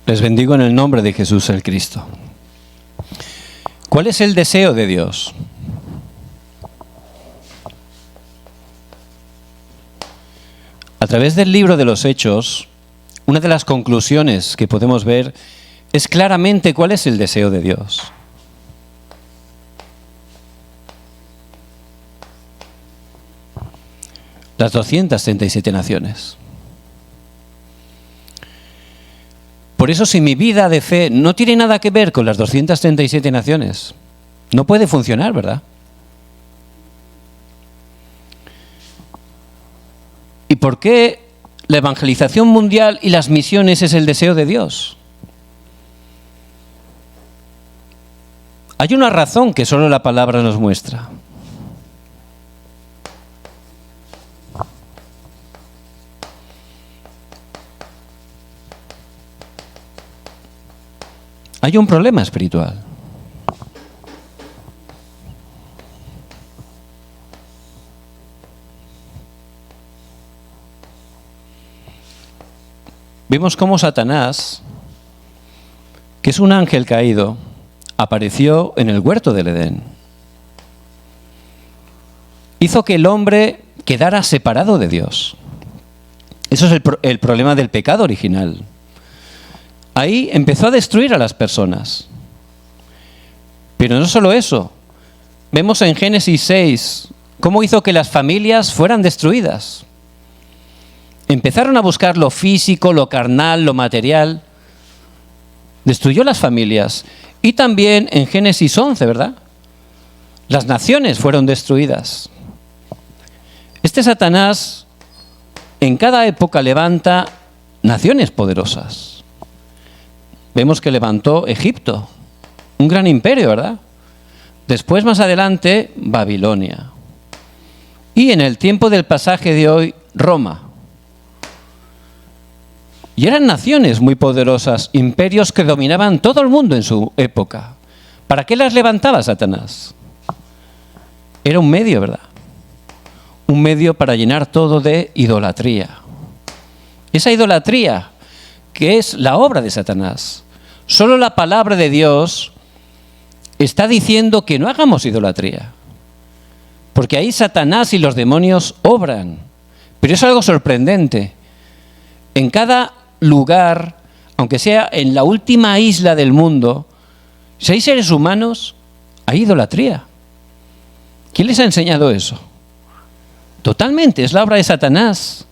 Les bendigo en el nombre de Jesús el Cristo. ¿Cuál es el deseo de Dios? A través del libro de los Hechos, una de las conclusiones que podemos ver es claramente cuál es el deseo de Dios. Las 237 naciones. Por eso, si mi vida de fe no tiene nada que ver con las 237 naciones, no puede funcionar, ¿verdad? ¿Y por qué la evangelización mundial y las misiones es el deseo de Dios? Hay una razón que solo la palabra nos muestra. Hay un problema espiritual. Vemos cómo Satanás, que es un ángel caído, apareció en el huerto del Edén. Hizo que el hombre quedara separado de Dios. Eso es el problema del pecado original. Ahí empezó a destruir a las personas. Pero no solo eso. Vemos en Génesis 6 cómo hizo que las familias fueran destruidas. Empezaron a buscar lo físico, lo carnal, lo material. Destruyó las familias. Y también en Génesis 11, ¿verdad? Las naciones fueron destruidas. Este Satanás en cada época levanta naciones poderosas. Vemos que levantó Egipto, un gran imperio, ¿verdad? Después, más adelante, Babilonia. Y en el tiempo del pasaje de hoy, Roma. Y eran naciones muy poderosas, imperios que dominaban todo el mundo en su época. ¿Para qué las levantaba Satanás? Era un medio, ¿verdad? Un medio para llenar todo de idolatría. Esa idolatría que es la obra de Satanás. Solo la palabra de Dios está diciendo que no hagamos idolatría. Porque ahí Satanás y los demonios obran. Pero es algo sorprendente. En cada lugar, aunque sea en la última isla del mundo, si hay seres humanos, hay idolatría. ¿Quién les ha enseñado eso? Totalmente, es la obra de Satanás,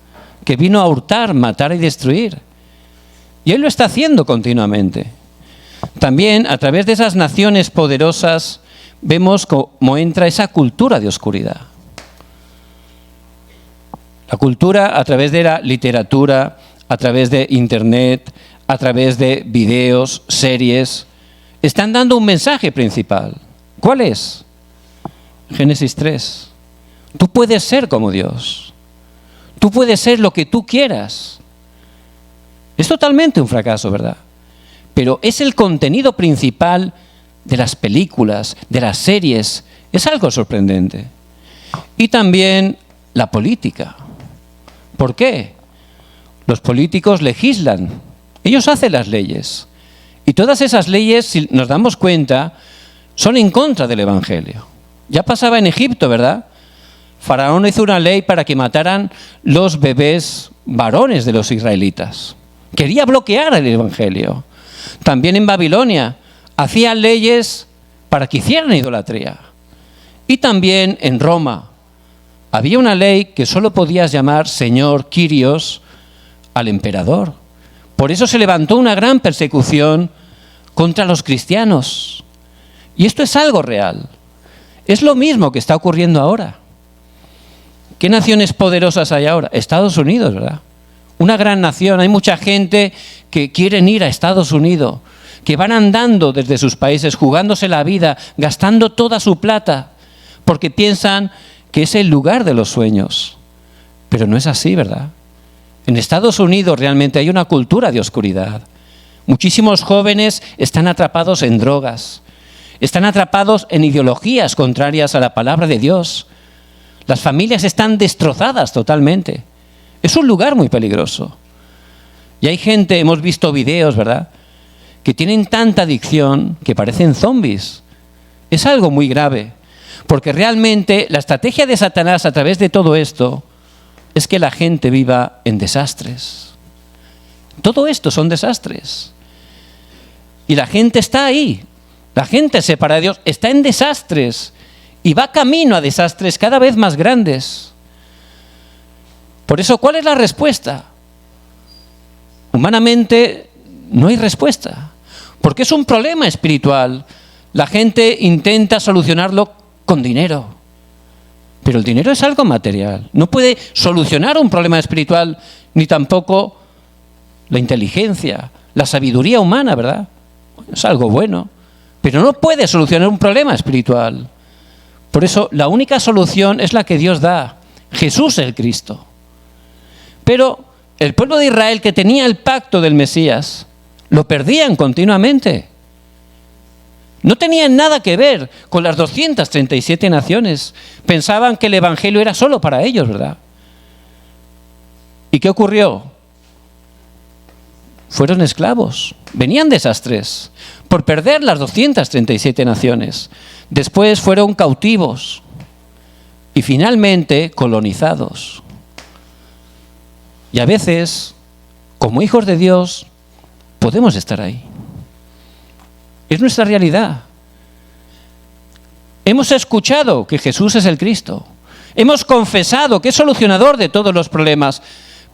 que vino a hurtar, matar y destruir. Y él lo está haciendo continuamente. También, a través de esas naciones poderosas, vemos cómo entra esa cultura de oscuridad. La cultura a través de la literatura, a través de internet, a través de videos, series, están dando un mensaje principal. ¿Cuál es? Génesis 3. Tú puedes ser como Dios. Tú puedes ser lo que tú quieras. Es totalmente un fracaso, ¿verdad? Pero es el contenido principal de las películas, de las series. Es algo sorprendente. Y también la política. ¿Por qué? Los políticos legislan. Ellos hacen las leyes. Y todas esas leyes, si nos damos cuenta, son en contra del Evangelio. Ya pasaba en Egipto, ¿verdad? Faraón hizo una ley para que mataran los bebés varones de los israelitas. Quería bloquear el Evangelio. También en Babilonia hacía leyes para que hicieran idolatría. Y también en Roma había una ley que solo podías llamar Señor, Kyrios, al emperador. Por eso se levantó una gran persecución contra los cristianos. Y esto es algo real. Es lo mismo que está ocurriendo ahora. ¿Qué naciones poderosas hay ahora? Estados Unidos, ¿verdad? Una gran nación. Hay mucha gente que quieren ir a Estados Unidos, que van andando desde sus países, jugándose la vida, gastando toda su plata, porque piensan que es el lugar de los sueños. Pero no es así, ¿verdad? En Estados Unidos realmente hay una cultura de oscuridad. Muchísimos jóvenes están atrapados en drogas, están atrapados en ideologías contrarias a la palabra de Dios. Las familias están destrozadas totalmente. Es un lugar muy peligroso. Y hay gente, hemos visto videos, ¿verdad?, que tienen tanta adicción que parecen zombies. Es algo muy grave, porque realmente la estrategia de Satanás a través de todo esto es que la gente viva en desastres. Todo esto son desastres. Y la gente está ahí. La gente separada de Dios está en desastres y va camino a desastres cada vez más grandes. Por eso, ¿cuál es la respuesta? Humanamente no hay respuesta, porque es un problema espiritual. La gente intenta solucionarlo con dinero, pero el dinero es algo material. No puede solucionar un problema espiritual, ni tampoco la inteligencia, la sabiduría humana, ¿verdad? Es algo bueno, pero no puede solucionar un problema espiritual. Por eso la única solución es la que Dios da, Jesús el Cristo. Pero el pueblo de Israel, que tenía el pacto del Mesías, lo perdían continuamente. No tenían nada que ver con las 237 naciones. Pensaban que el Evangelio era solo para ellos, ¿verdad? ¿Y qué ocurrió? Fueron esclavos, venían desastres por perder las 237 naciones. Después fueron cautivos y finalmente colonizados. Y a veces, como hijos de Dios, podemos estar ahí. Es nuestra realidad. Hemos escuchado que Jesús es el Cristo. Hemos confesado que es solucionador de todos los problemas,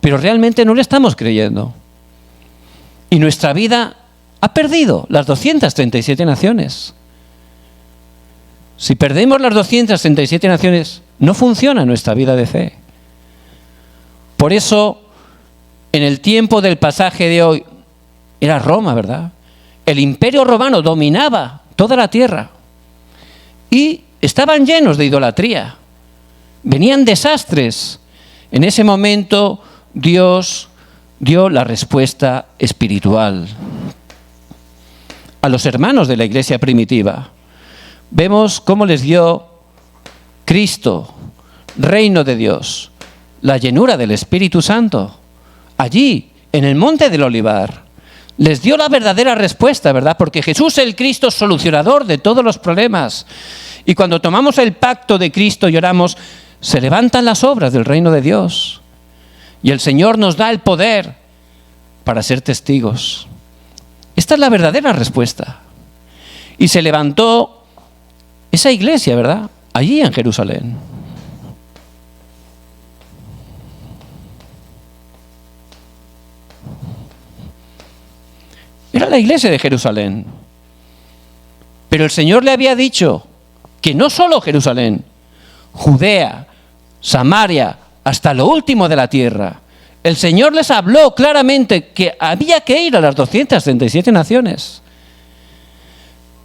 pero realmente no le estamos creyendo. Y nuestra vida ha perdido las 237 naciones. Si perdemos las 237 naciones, no funciona nuestra vida de fe. Por eso, en el tiempo del pasaje de hoy, era Roma, ¿verdad? El imperio romano dominaba toda la tierra y estaban llenos de idolatría. Venían desastres. En ese momento, Dios dio la respuesta espiritual a los hermanos de la iglesia primitiva. Vemos cómo les dio Cristo, reino de Dios, la llenura del Espíritu Santo. Allí, en el monte del Olivar, les dio la verdadera respuesta, ¿verdad? Porque Jesús es el Cristo solucionador de todos los problemas. Y cuando tomamos el pacto de Cristo y oramos, se levantan las obras del reino de Dios. Y el Señor nos da el poder para ser testigos. Esta es la verdadera respuesta. Y se levantó esa iglesia, ¿verdad? Allí en Jerusalén. Era la iglesia de Jerusalén. Pero el Señor le había dicho que no solo Jerusalén, Judea, Samaria, hasta lo último de la tierra. El Señor les habló claramente que había que ir a las 237 naciones.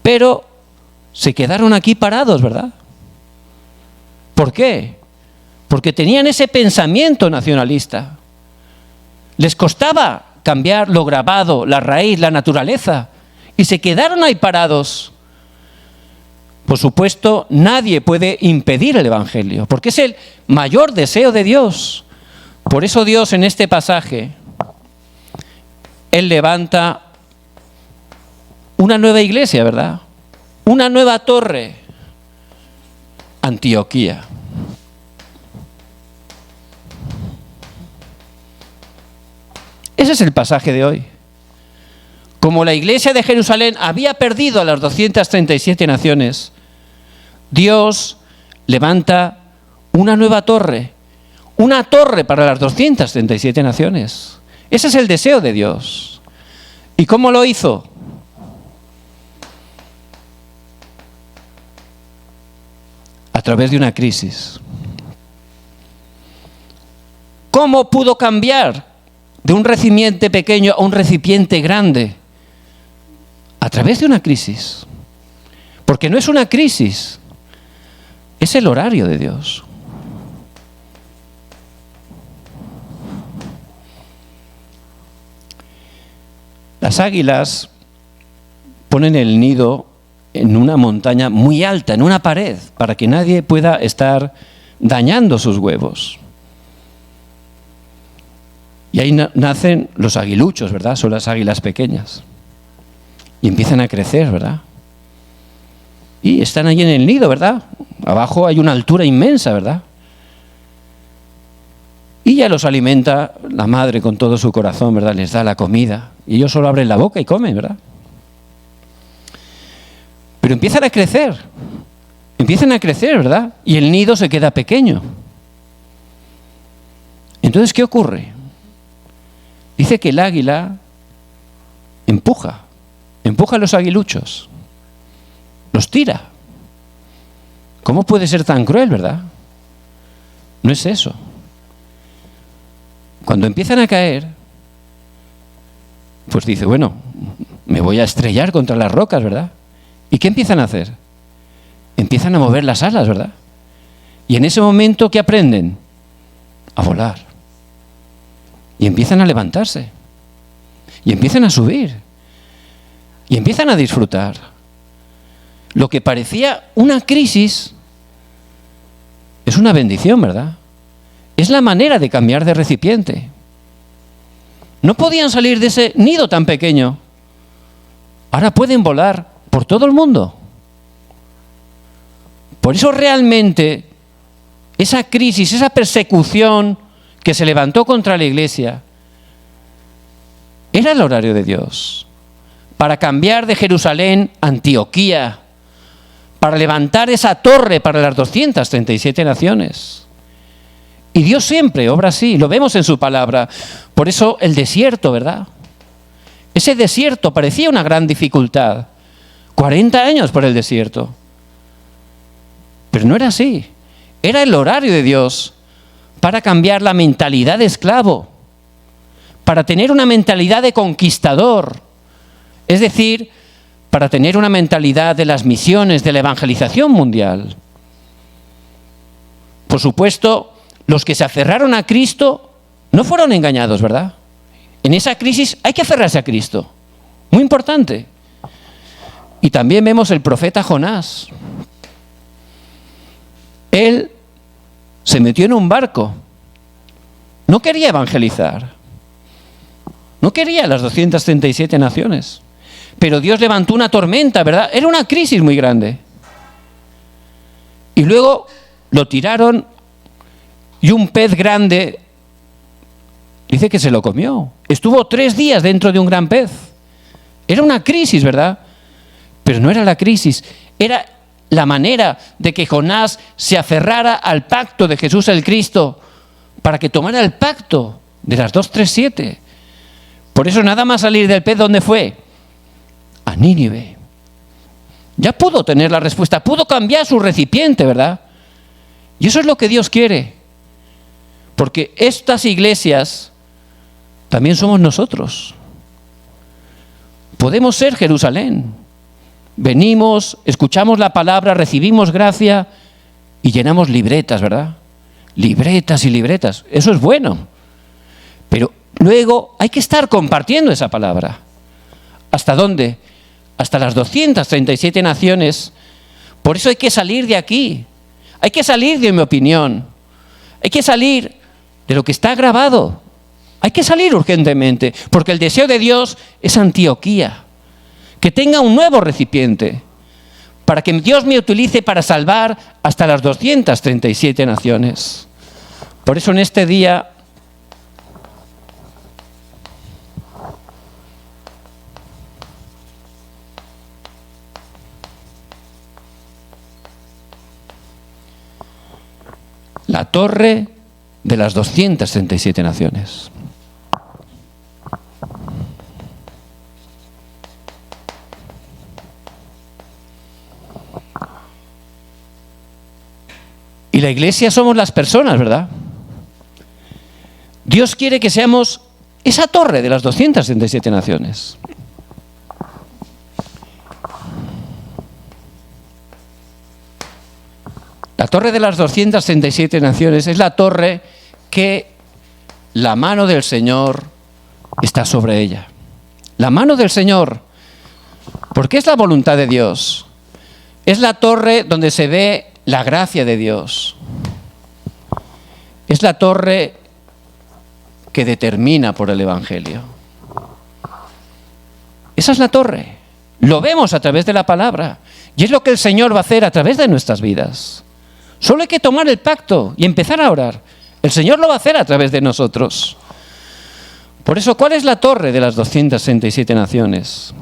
Pero se quedaron aquí parados, ¿verdad? ¿Por qué? Porque tenían ese pensamiento nacionalista. Les costaba cambiar lo grabado, la raíz, la naturaleza, y se quedaron ahí parados. Por supuesto, nadie puede impedir el Evangelio, porque es el mayor deseo de Dios. Por eso Dios en este pasaje, Él levanta una nueva iglesia, ¿verdad? Una nueva torre, Antioquía. Ese es el pasaje de hoy. Como la iglesia de Jerusalén había perdido a las 237 naciones, Dios levanta una nueva torre. Una torre para las 237 naciones. Ese es el deseo de Dios. ¿Y cómo lo hizo? A través de una crisis. ¿Cómo pudo cambiar de un recipiente pequeño a un recipiente grande? A través de una crisis. Porque no es una crisis, es el horario de Dios. Las águilas ponen el nido en una montaña muy alta, en una pared, para que nadie pueda estar dañando sus huevos. Y ahí nacen los aguiluchos, ¿verdad? Son las águilas pequeñas. y empiezan a crecer, ¿verdad? Y están allí en el nido, ¿verdad? Abajo hay una altura inmensa, ¿verdad? Y ya los alimenta la madre con todo su corazón, ¿verdad? Les da la comida. Y ellos solo abren la boca y comen, ¿verdad? Pero empiezan a crecer. Empiezan a crecer, ¿verdad? Y el nido se queda pequeño. Entonces, ¿qué ocurre? Dice que el águila empuja a los aguiluchos. Los tira. ¿Cómo puede ser tan cruel, verdad? No es eso. Cuando empiezan a caer, pues dice, bueno, me voy a estrellar contra las rocas, ¿verdad? ¿Y qué empiezan a hacer? Empiezan a mover las alas, ¿verdad? Y en ese momento, ¿qué aprenden? A volar. Y empiezan a levantarse. Y empiezan a subir. Y empiezan a disfrutar. Lo que parecía una crisis es una bendición, ¿verdad? Es la manera de cambiar de recipiente. No podían salir de ese nido tan pequeño. Ahora pueden volar por todo el mundo. Por eso realmente esa crisis, esa persecución que se levantó contra la iglesia, era el horario de Dios. Para cambiar de Jerusalén a Antioquía, para levantar esa torre para las 237 naciones. Y Dios siempre obra así, lo vemos en su palabra. Por eso el desierto, ¿verdad? Ese desierto parecía una gran dificultad. 40 años por el desierto. Pero no era así. Era el horario de Dios para cambiar la mentalidad de esclavo, para tener una mentalidad de conquistador. Es decir, para tener una mentalidad de las misiones, de la evangelización mundial. Por supuesto, los que se aferraron a Cristo no fueron engañados, ¿verdad? En esa crisis hay que aferrarse a Cristo. Muy importante. Y también vemos el profeta Jonás. Él se metió en un barco. No quería evangelizar. No quería las 237 naciones. Pero Dios levantó una tormenta, ¿verdad? Era una crisis muy grande. Y luego lo tiraron y un pez grande dice que se lo comió. Estuvo 3 días dentro de un gran pez. Era una crisis, ¿verdad? Pero no era la crisis. Era la manera de que Jonás se aferrara al pacto de Jesús el Cristo para que tomara el pacto de las 237. Por eso nada más salir del pez, ¿dónde fue? A Nínive. Ya pudo tener la respuesta, pudo cambiar su recipiente, ¿verdad? Y eso es lo que Dios quiere. Porque estas iglesias también somos nosotros. Podemos ser Jerusalén. Venimos, escuchamos la palabra, recibimos gracia y llenamos libretas, ¿verdad? Libretas y libretas. Eso es bueno. Pero luego hay que estar compartiendo esa palabra. ¿Hasta dónde? Hasta las 237 naciones. Por eso hay que salir de aquí. Hay que salir de mi opinión. Hay que salir de lo que está grabado. Hay que salir urgentemente, porque el deseo de Dios es Antioquía. Que tenga un nuevo recipiente, para que Dios me utilice para salvar hasta las 237 naciones. Por eso en este día la torre de las 237 naciones. Y la iglesia somos las personas, ¿verdad? Dios quiere que seamos esa torre de las 237 naciones. La torre de las 237 naciones es la torre que la mano del Señor está sobre ella. La mano del Señor, porque es la voluntad de Dios. Es la torre donde se ve la gracia de Dios. Es la torre que determina por el Evangelio. Esa es la torre. Lo vemos a través de la palabra. Y es lo que el Señor va a hacer a través de nuestras vidas. Solo hay que tomar el pacto y empezar a orar. El Señor lo va a hacer a través de nosotros. Por eso, ¿cuál es la torre de las 267 naciones?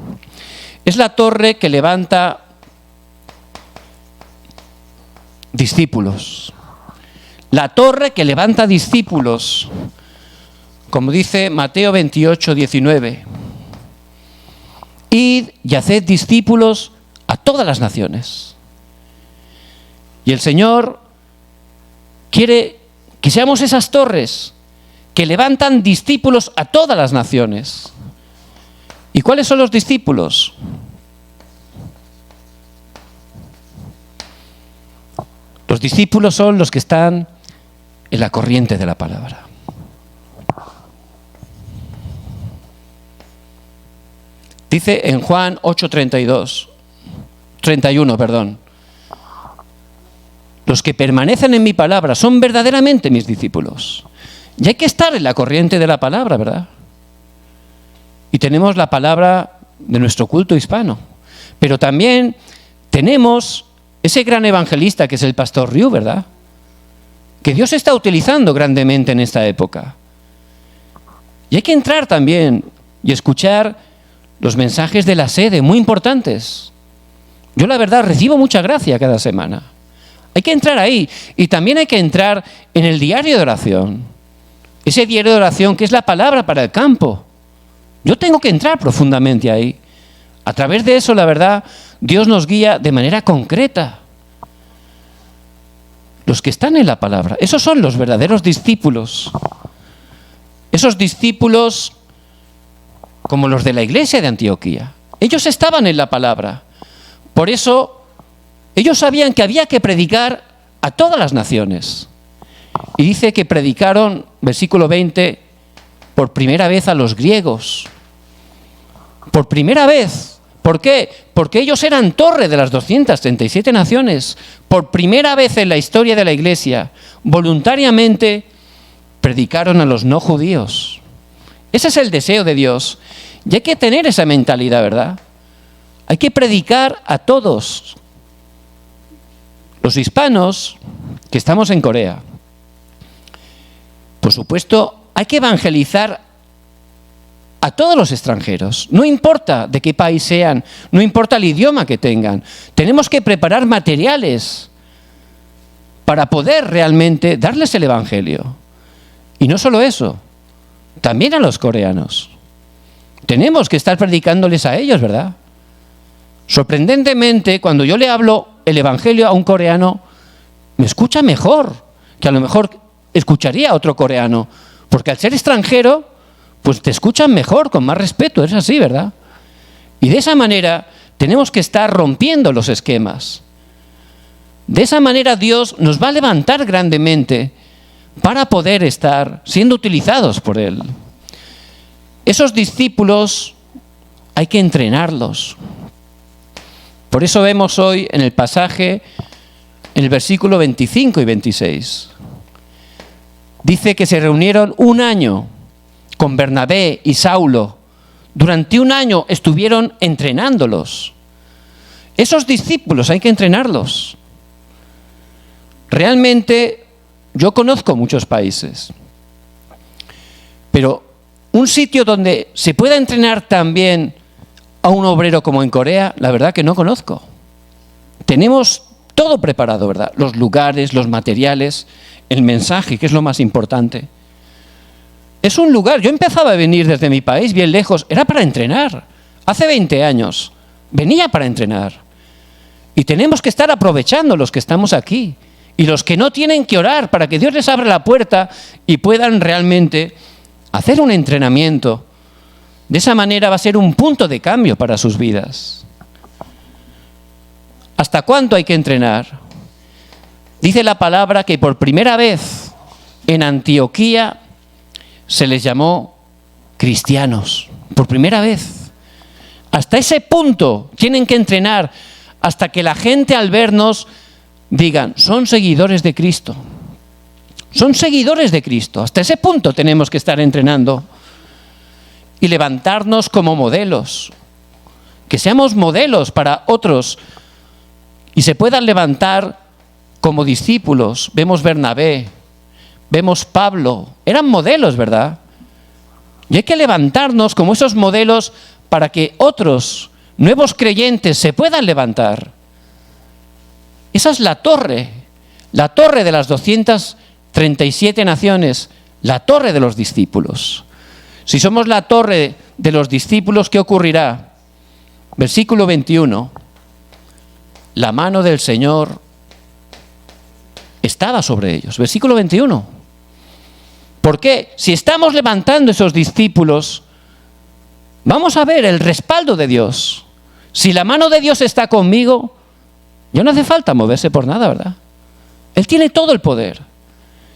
Es la torre que levanta discípulos. La torre que levanta discípulos. Como dice Mateo 28, 19. Id y haced discípulos a todas las naciones. Y el Señor quiere que seamos esas torres que levantan discípulos a todas las naciones. ¿Y cuáles son los discípulos? Los discípulos son los que están en la corriente de la palabra. Dice en Juan 31, los que permanecen en mi palabra son verdaderamente mis discípulos. Y hay que estar en la corriente de la palabra, ¿verdad? Y tenemos la palabra de nuestro culto hispano. Pero también tenemos ese gran evangelista que es el pastor Riu, ¿verdad? Que Dios está utilizando grandemente en esta época. Y hay que entrar también y escuchar los mensajes de la sede, muy importantes. Yo la verdad recibo mucha gracia cada semana. Hay que entrar ahí. Y también hay que entrar en el diario de oración. Ese diario de oración que es la palabra para el campo. Yo tengo que entrar profundamente ahí. A través de eso, la verdad, Dios nos guía de manera concreta. Los que están en la palabra, esos son los verdaderos discípulos. Esos discípulos como los de la iglesia de Antioquía. Ellos estaban en la palabra. Por eso, ellos sabían que había que predicar a todas las naciones. Y dice que predicaron, versículo 20, por primera vez a los griegos. Por primera vez. ¿Por qué? Porque ellos eran torre de las 237 naciones. Por primera vez en la historia de la iglesia, voluntariamente predicaron a los no judíos. Ese es el deseo de Dios. Y hay que tener esa mentalidad, ¿verdad? Hay que predicar a todos. Los hispanos que estamos en Corea, por supuesto, hay que evangelizar a todos los extranjeros. No importa de qué país sean, no importa el idioma que tengan. Tenemos que preparar materiales para poder realmente darles el evangelio. Y no solo eso, también a los coreanos. Tenemos que estar predicándoles a ellos, ¿verdad? Sorprendentemente, cuando yo le hablo el evangelio a un coreano, me escucha mejor que a lo mejor escucharía a otro coreano. Porque al ser extranjero, pues te escuchan mejor, con más respeto. Es así, ¿verdad? Y de esa manera tenemos que estar rompiendo los esquemas. De esa manera Dios nos va a levantar grandemente para poder estar siendo utilizados por Él. Esos discípulos hay que entrenarlos. Por eso vemos hoy en el pasaje, en el versículo 25 y 26. Dice que se reunieron un año con Bernabé y Saulo. Durante un año estuvieron entrenándolos. Esos discípulos hay que entrenarlos. Realmente yo conozco muchos países, pero un sitio donde se pueda entrenar también a un obrero como en Corea, la verdad que no conozco. Tenemos todo preparado, ¿verdad? Los lugares, los materiales, el mensaje, que es lo más importante. Es un lugar, yo empezaba a venir desde mi país, bien lejos, era para entrenar. Hace 20 años venía para entrenar. Y tenemos que estar aprovechando los que estamos aquí. Y los que no tienen que orar para que Dios les abra la puerta y puedan realmente hacer un entrenamiento. De esa manera va a ser un punto de cambio para sus vidas. ¿Hasta cuánto hay que entrenar? Dice la palabra que por primera vez en Antioquía se les llamó cristianos. Por primera vez. Hasta ese punto tienen que entrenar hasta que la gente al vernos digan, son seguidores de Cristo. Son seguidores de Cristo. Hasta ese punto tenemos que estar entrenando y levantarnos como modelos. que seamos modelos para otros y se puedan levantar como discípulos. Vemos Bernabé, vemos Pablo, eran modelos, ¿verdad? Y hay que levantarnos como esos modelos para que otros nuevos creyentes se puedan levantar. Esa es la torre de las 237 naciones, la torre de los discípulos. Si somos la torre de los discípulos, ¿qué ocurrirá? Versículo 21. La mano del Señor estaba sobre ellos. Versículo 21. ¿Por qué? Si estamos levantando esos discípulos, vamos a ver el respaldo de Dios. Si la mano de Dios está conmigo, ya no hace falta moverse por nada, ¿verdad? Él tiene todo el poder.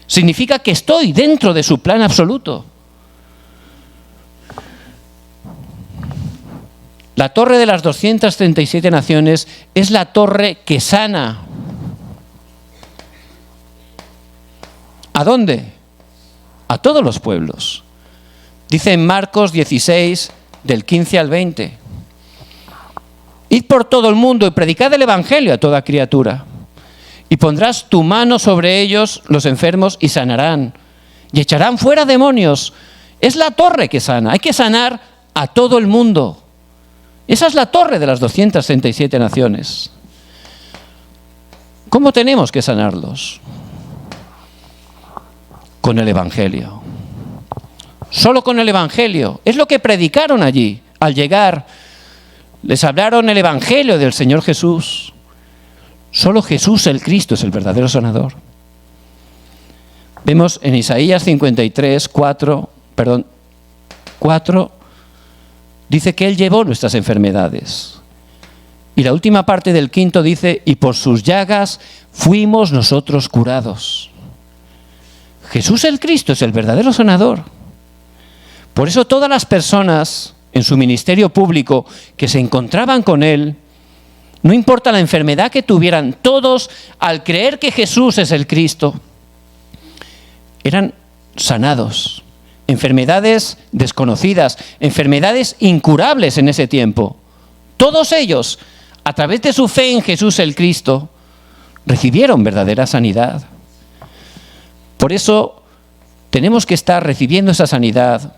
Significa que estoy dentro de su plan absoluto. La torre de las 237 naciones es la torre que sana. ¿A dónde? A todos los pueblos. Dice en Marcos 16, del 15 al 20. Id por todo el mundo y predicad el evangelio a toda criatura. Y pondrás tu mano sobre ellos, los enfermos, y sanarán. Y echarán fuera demonios. Es la torre que sana. Hay que sanar a todo el mundo. Esa es la torre de las 237 naciones. ¿Cómo tenemos que sanarlos? Con el evangelio. Solo con el evangelio. Es lo que predicaron allí. Al llegar, les hablaron el evangelio del Señor Jesús. Solo Jesús el Cristo es el verdadero sanador. Vemos en Isaías 53, 4, dice que Él llevó nuestras enfermedades. Y la última parte del 5 dice, y por sus llagas fuimos nosotros curados. Jesús el Cristo es el verdadero sanador. Por eso todas las personas en su ministerio público que se encontraban con Él, no importa la enfermedad que tuvieran, todos al creer que Jesús es el Cristo, eran sanados. Enfermedades desconocidas, enfermedades incurables en ese tiempo. Todos ellos, a través de su fe en Jesús el Cristo, recibieron verdadera sanidad. Por eso tenemos que estar recibiendo esa sanidad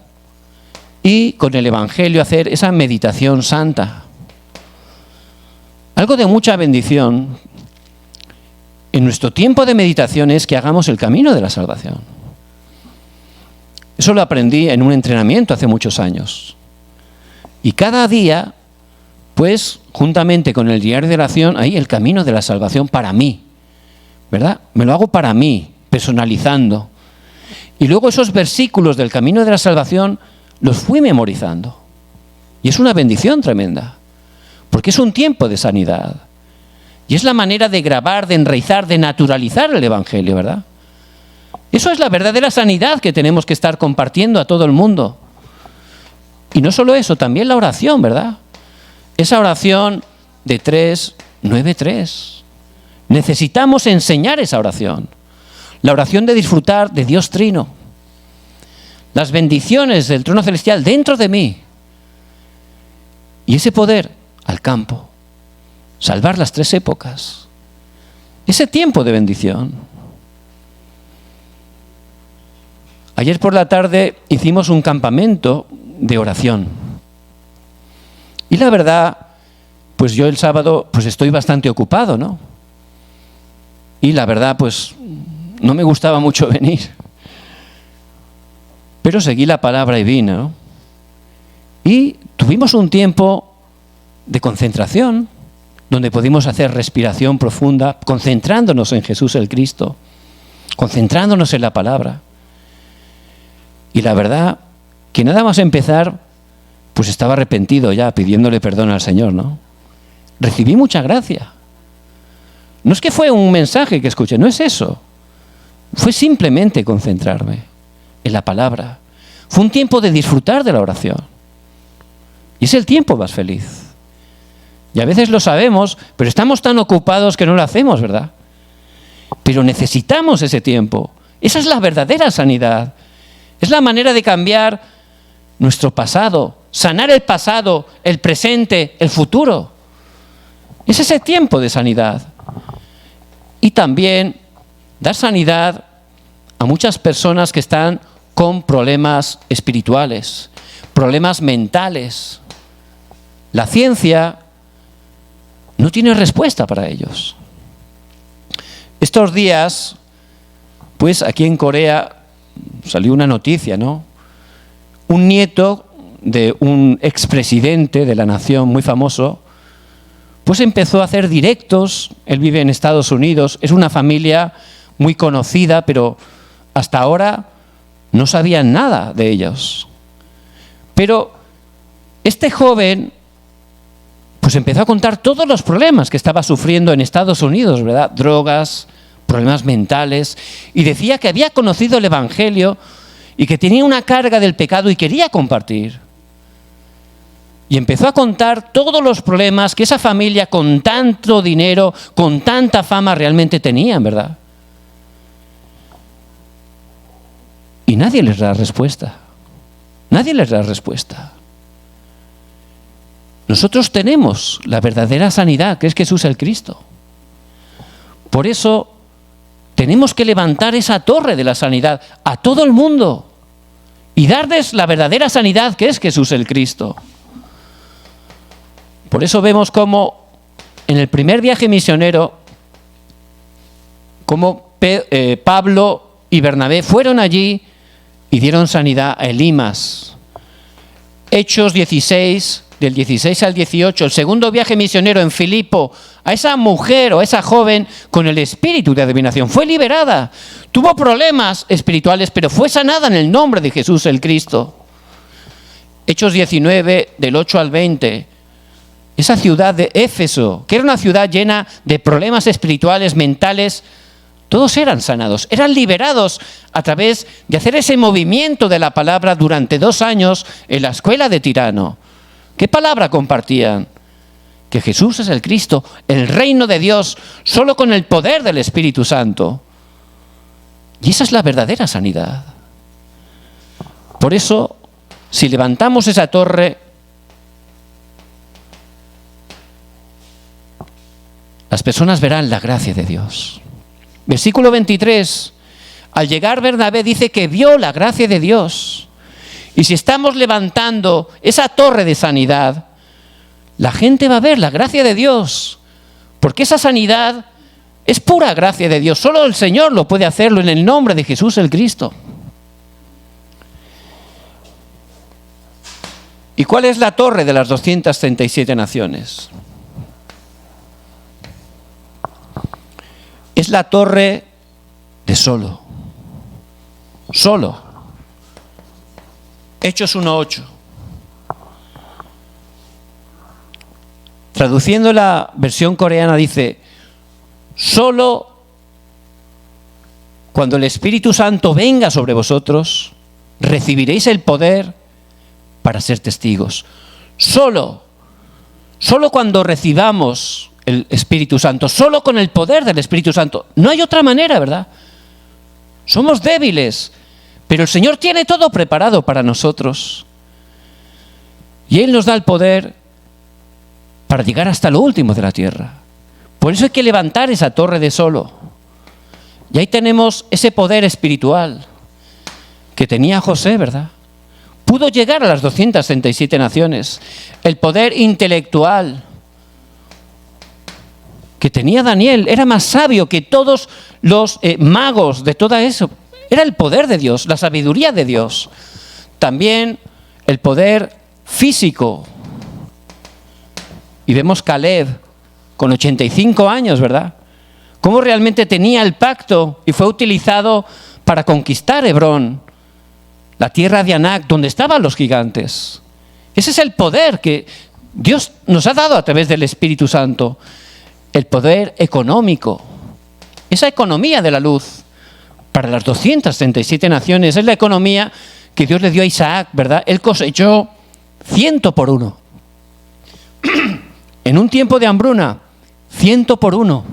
y con el Evangelio hacer esa meditación santa. Algo de mucha bendición en nuestro tiempo de meditación es que hagamos el camino de la salvación. Eso lo aprendí en un entrenamiento hace muchos años. Y cada día, pues, juntamente con el diario de oración, hay el camino de la salvación para mí, ¿verdad? Me lo hago para mí, personalizando. Y luego esos versículos del camino de la salvación los fui memorizando. Y es una bendición tremenda, porque es un tiempo de sanidad. Y es la manera de grabar, de enraizar, de naturalizar el Evangelio, ¿verdad? Eso es la verdadera sanidad que tenemos que estar compartiendo a todo el mundo. Y no solo eso, también la oración, ¿verdad? Esa oración de 3-9-3. Necesitamos enseñar esa oración. La oración de disfrutar de Dios Trino. Las bendiciones del trono celestial dentro de mí. Y ese poder al campo. Salvar las 3 épocas. Ese tiempo de bendición. Ayer por la tarde hicimos un campamento de oración. Y la verdad, pues yo el sábado pues estoy bastante ocupado, ¿no? Y la verdad, pues no me gustaba mucho venir. Pero seguí la palabra y vine, ¿no? Y tuvimos un tiempo de concentración, donde pudimos hacer respiración profunda, concentrándonos en Jesús el Cristo, concentrándonos en la palabra. Y la verdad, que nada más empezar, pues estaba arrepentido ya, pidiéndole perdón al Señor, ¿no? Recibí mucha gracia. No es que fue un mensaje que escuché, no es eso. Fue simplemente concentrarme en la palabra. Fue un tiempo de disfrutar de la oración. Y es el tiempo más feliz. Y a veces lo sabemos, pero estamos tan ocupados que no lo hacemos, ¿verdad? Pero necesitamos ese tiempo. Esa es la verdadera sanidad. Es la manera de cambiar nuestro pasado, sanar el pasado, el presente, el futuro. Es ese tiempo de sanidad. Y también dar sanidad a muchas personas que están con problemas espirituales, problemas mentales. La ciencia no tiene respuesta para ellos. Estos días, pues aquí en Corea salió una noticia, ¿no? Un nieto de un expresidente de la nación muy famoso, pues empezó a hacer directos. Él vive en Estados Unidos, es una familia muy conocida, pero hasta ahora no sabían nada de ellos. Pero este joven pues empezó a contar todos los problemas que estaba sufriendo en Estados Unidos, ¿verdad? Drogas, problemas mentales, y decía que había conocido el Evangelio y que tenía una carga del pecado y quería compartir. Y empezó a contar todos los problemas que esa familia con tanto dinero, con tanta fama realmente tenían, ¿verdad? Y nadie les da respuesta. Nadie les da respuesta. Nosotros tenemos la verdadera sanidad, que es Jesús el Cristo. Por eso tenemos que levantar esa torre de la sanidad a todo el mundo y darles la verdadera sanidad, que es Jesús el Cristo. Por eso vemos cómo en el primer viaje misionero, cómo Pablo y Bernabé fueron allí y dieron sanidad a Elimas. Hechos 16, del 16 al 18, el segundo viaje misionero en Filipo, a esa mujer o a esa joven con el espíritu de adivinación, fue liberada. Tuvo problemas espirituales, pero fue sanada en el nombre de Jesús el Cristo. Hechos 19, del 8 al 20, esa ciudad de Éfeso, que era una ciudad llena de problemas espirituales, mentales, todos eran sanados, eran liberados a través de hacer ese movimiento de la palabra durante 2 años en la escuela de Tirano. ¿Qué palabra compartían? Que Jesús es el Cristo, el reino de Dios, solo con el poder del Espíritu Santo. Y esa es la verdadera sanidad. Por eso, si levantamos esa torre, las personas verán la gracia de Dios. Versículo 23, al llegar Bernabé dice que vio la gracia de Dios. Y si estamos levantando esa torre de sanidad, la gente va a ver la gracia de Dios, porque esa sanidad es pura gracia de Dios. Solo el Señor lo puede hacerlo en el nombre de Jesús el Cristo. ¿Y cuál es la torre de las 237 naciones? Es la torre de solo. Solo. Hechos 1:8. Traduciendo la versión coreana dice: solo cuando el Espíritu Santo venga sobre vosotros, recibiréis el poder para ser testigos. Solo cuando recibamos el Espíritu Santo, solo con el poder del Espíritu Santo. No hay otra manera, ¿verdad? Somos débiles, pero el Señor tiene todo preparado para nosotros. Y Él nos da el poder para llegar hasta lo último de la tierra. Por eso hay que levantar esa torre de solo. Y ahí tenemos ese poder espiritual que tenía José, ¿verdad? Pudo llegar a las 237 naciones. El poder intelectual que tenía Daniel era más sabio que todos los magos de todo eso. Era el poder de Dios, la sabiduría de Dios. También el poder físico. Y vemos Caleb con 85 años, ¿verdad? Cómo realmente tenía el pacto y fue utilizado para conquistar Hebrón, la tierra de Anac, donde estaban los gigantes. Ese es el poder que Dios nos ha dado a través del Espíritu Santo. El poder económico, esa economía de la luz para las 237 naciones, es la economía que Dios le dio a Isaac, ¿verdad? Él cosechó 100 por 1. En un tiempo de hambruna, 100 por 1.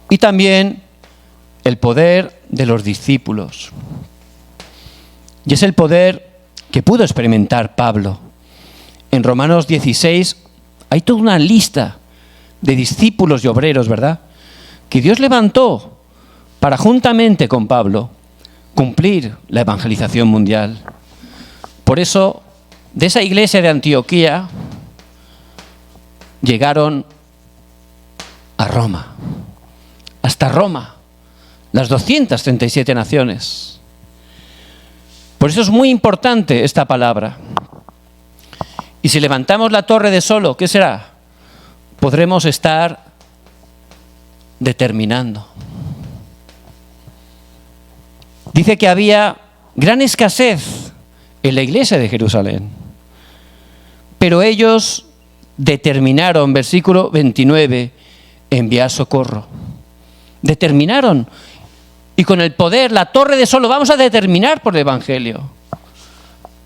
Y también el poder de los discípulos. Y es el poder que pudo experimentar Pablo. en Romanos 16 hay toda una lista de discípulos y obreros, ¿verdad?, que Dios levantó para, juntamente con Pablo, cumplir la evangelización mundial. Por eso, de esa iglesia de Antioquía llegaron a Roma, hasta Roma, las 237 naciones. Por eso es muy importante esta palabra. Y si levantamos la torre de Solo, ¿qué será? Podremos estar determinando. Dice que había gran escasez en la iglesia de Jerusalén, pero ellos determinaron, versículo 29, enviar socorro. Determinaron, y con el poder, la torre de Solo, vamos a determinar por el Evangelio.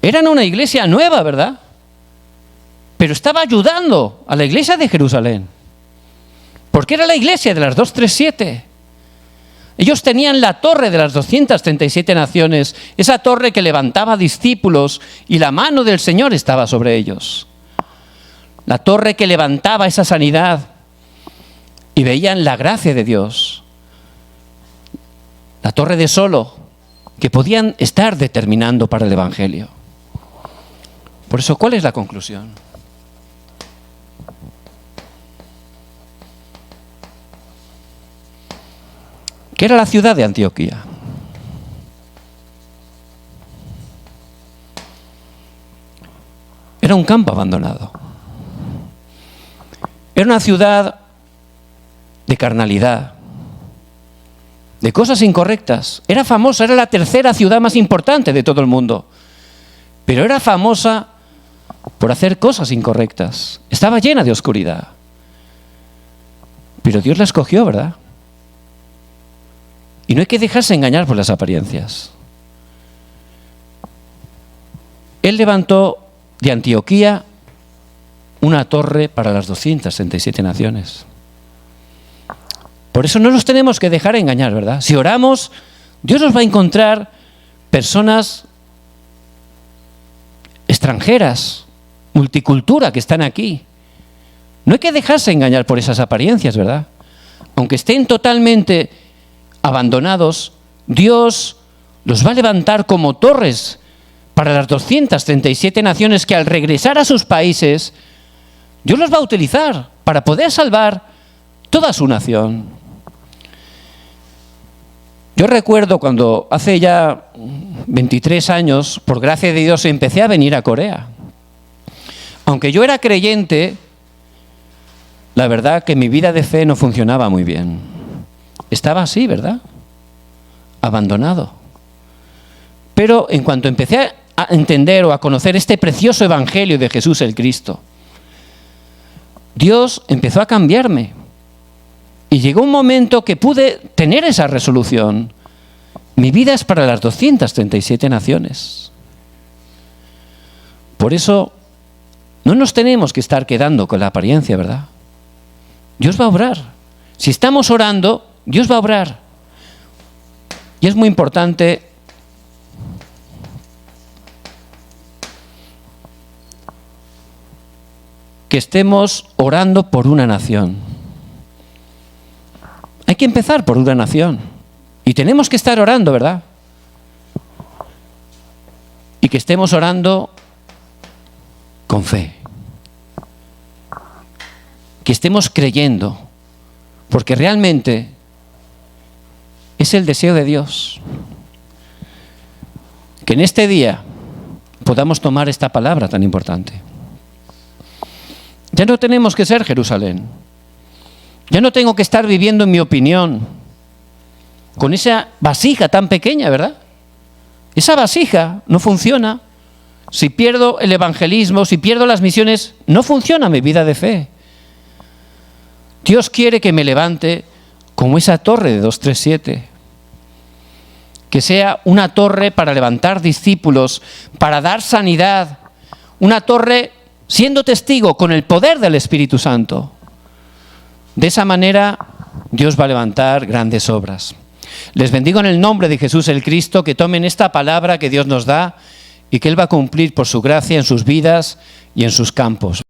Eran una iglesia nueva, ¿verdad?, pero estaba ayudando a la iglesia de Jerusalén, porque era la iglesia de las 237. Ellos tenían la torre de las 237 naciones, esa torre que levantaba discípulos y la mano del Señor estaba sobre ellos. La torre que levantaba esa sanidad y veían la gracia de Dios. La torre de Solo, que podían estar determinando para el Evangelio. Por eso, ¿cuál es la conclusión? ¿Qué era la ciudad de Antioquía? Era un campo abandonado. Era una ciudad de carnalidad, de cosas incorrectas. Era famosa, era la tercera ciudad más importante de todo el mundo. Pero era famosa por hacer cosas incorrectas. Estaba llena de oscuridad. Pero Dios la escogió, ¿verdad? Y no hay que dejarse engañar por las apariencias. Él levantó de Antioquía una torre para las 237 naciones. Por eso no nos tenemos que dejar engañar, ¿verdad? Si oramos, Dios nos va a encontrar personas extranjeras, multicultura, que están aquí. No hay que dejarse engañar por esas apariencias, ¿verdad? Aunque estén totalmente abandonados, Dios los va a levantar como torres para las 237 naciones que al regresar a sus países, Dios los va a utilizar para poder salvar toda su nación. Yo recuerdo cuando hace ya 23 años, por gracia de Dios, empecé a venir a Corea. Aunque yo era creyente, la verdad que mi vida de fe no funcionaba muy bien. Estaba así, ¿verdad? Abandonado. Pero en cuanto empecé a entender o a conocer este precioso evangelio de Jesús el Cristo, Dios empezó a cambiarme. Y llegó un momento que pude tener esa resolución. Mi vida es para las 237 naciones. Por eso no nos tenemos que estar quedando con la apariencia, ¿verdad? Dios va a obrar. Si estamos orando, Dios va a obrar. Y es muy importante que estemos orando por una nación. Hay que empezar por una nación. Y tenemos que estar orando, ¿verdad? Y que estemos orando con fe. Que estemos creyendo. Porque realmente es el deseo de Dios. Que en este día podamos tomar esta palabra tan importante. Ya no tenemos que ser Jerusalén. Ya no tengo que estar viviendo en mi opinión, con esa vasija tan pequeña, ¿verdad? Esa vasija no funciona. Si pierdo el evangelismo, si pierdo las misiones, no funciona mi vida de fe. Dios quiere que me levante como esa torre de 237. Que sea una torre para levantar discípulos, para dar sanidad. Una torre siendo testigo con el poder del Espíritu Santo. De esa manera, Dios va a levantar grandes obras. Les bendigo en el nombre de Jesús el Cristo, que tomen esta palabra que Dios nos da y que Él va a cumplir por su gracia en sus vidas y en sus campos.